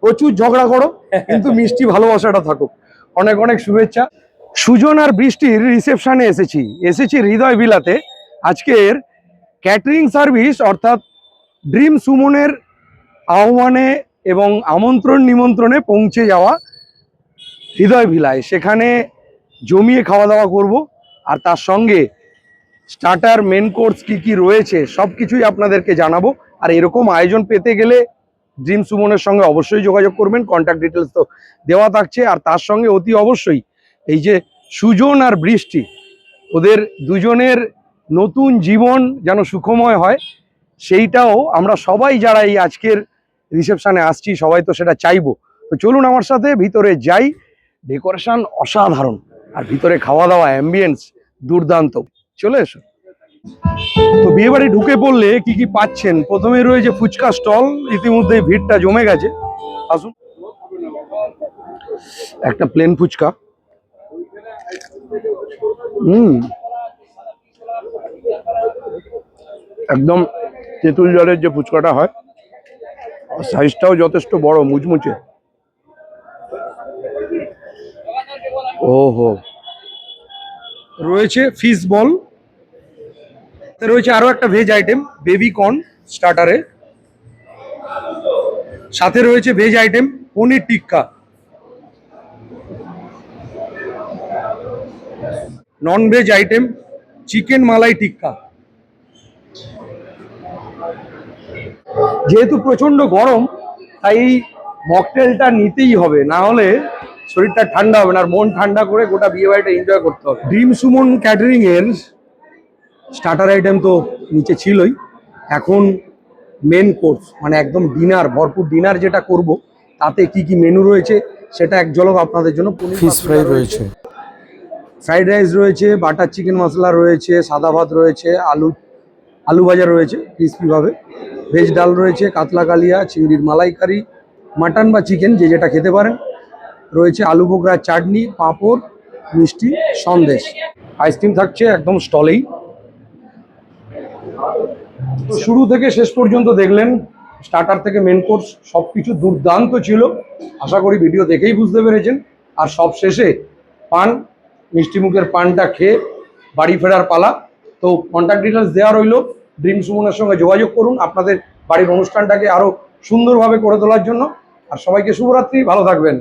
প্রচুর ঝগড়া করো, কিন্তু মিষ্টি ভালোবাসাটা থাকুক। অনেক অনেক শুভেচ্ছা। সুজন আর বৃষ্টির রিসেপশনে এসেছি হৃদয় বিলাতে। আজকের ক্যাটারিং সার্ভিস অর্থাৎ ড্রিম সুমনের আহ্বানে এবং আমন্ত্রণ নিমন্ত্রণে পৌঁছে যাওয়া হৃদয় ভিলায়, সেখানে জমিয়ে খাওয়া দাওয়া করব। আর তার সঙ্গে স্টার্টার, মেন কোর্স কি কি রয়েছে সব কিছুই আপনাদেরকে জানাবো। আর এরকম আয়োজন পেতে গেলে ড্রিম সুমনের সঙ্গে অবশ্যই যোগাযোগ করবেন, কন্ট্যাক্ট ডিটেলস তো দেওয়া থাকছে। আর তার সঙ্গে অতি অবশ্যই এই যে সুজন আর বৃষ্টি, ওদের দুজনের নতুন জীবন যেন সুখময় হয়, সেইটাও আমরা সবাই যারা এই আজকের রিসেপশনে আসছি সবাই তো সেটা চাইবো। তো চলুন আমার সাথে ভিতরে যাই। ডেকোরেশন অসাধারণ, আর ভিতরে খাওয়া দাওয়া অ্যাম্বিয়েন্স দুর্দান্ত। চলে এসো। তো বিয়ে বাড়ি ঢুকে পড়লে কি কি পাচ্ছেন? প্রথমে রয়েছে ফুচকা স্টল, ইতিমধ্যে ভিড়টা জমে গেছে। আসুন, একটা প্লেন ফুচকা। একদম তেঁতুল জলের যে ফুচকাটা হয়, সাইজটাও যথেষ্ট বড়, মুচমুচে। ওহো, রয়েছে ফিশ বল, রয়েছে আরো একটা ভেজ আইটেম বেবি কর্ন স্টার্টারে, সাথে রয়েছে veg item paneer tikka, non veg item chicken মালাই টিক্কা। যেহেতু প্রচন্ড গরম, তাই মকটেলটা নিতেই হবে, না হলে শরীরটা ঠান্ডা হবে না, আর মন ঠান্ডা করে গোটা বিয়ে বাড়িটা এনজয় করতে হবে। ড্রিম সুমন ক্যাটারিং এর স্টার্টার আইটেম তো নিচে ছিলই, এখন মেন কোর্স মানে একদম ডিনার, ভরপুর ডিনার যেটা করব, তাতে কি কি মেনু রয়েছে সেটা এক ঝলক আপনাদের জন্য। ফিশ ফ্রাই রয়েছে, ফ্রাইড রাইস রয়েছে, বাটার চিকেন মশলা রয়েছে, সাদা ভাত রয়েছে, আলু ভাজা রয়েছে ক্রিস্পিভাবে, ভেজ ডাল রয়েছে, কাতলা কালিয়া, চিংড়ির মালাইকারি, মাটন বা চিকেন যে যেটা খেতে পারেন, রয়েছে আলু বোখরা চাটনি, পাঁপড়, মিষ্টি, সন্দেশ, আইসক্রিম থাকছে একদম স্টলেই। তো শুরু থেকে শেষ পর্যন্ত দেখলেন, স্টার্টার থেকে মেন কোর্স সব কিছু দুর্দান্ত ছিল, আশা করি ভিডিও দেখেই বুঝতে পেরেছেন। আর সব শেষে পান, মিষ্টি মুখের পানটা খেয়ে বাড়ি ফেরার পালা। তো কন্ট্যাক্ট ডিটেলস দেওয়া রইল, ড্রিম সুমনের সঙ্গে যোগাযোগ করুন আপনাদের বাড়ির অনুষ্ঠানটাকে আরও সুন্দরভাবে করে তোলার জন্য। আর সবাইকে শুভরাত্রি, ভালো থাকবেন।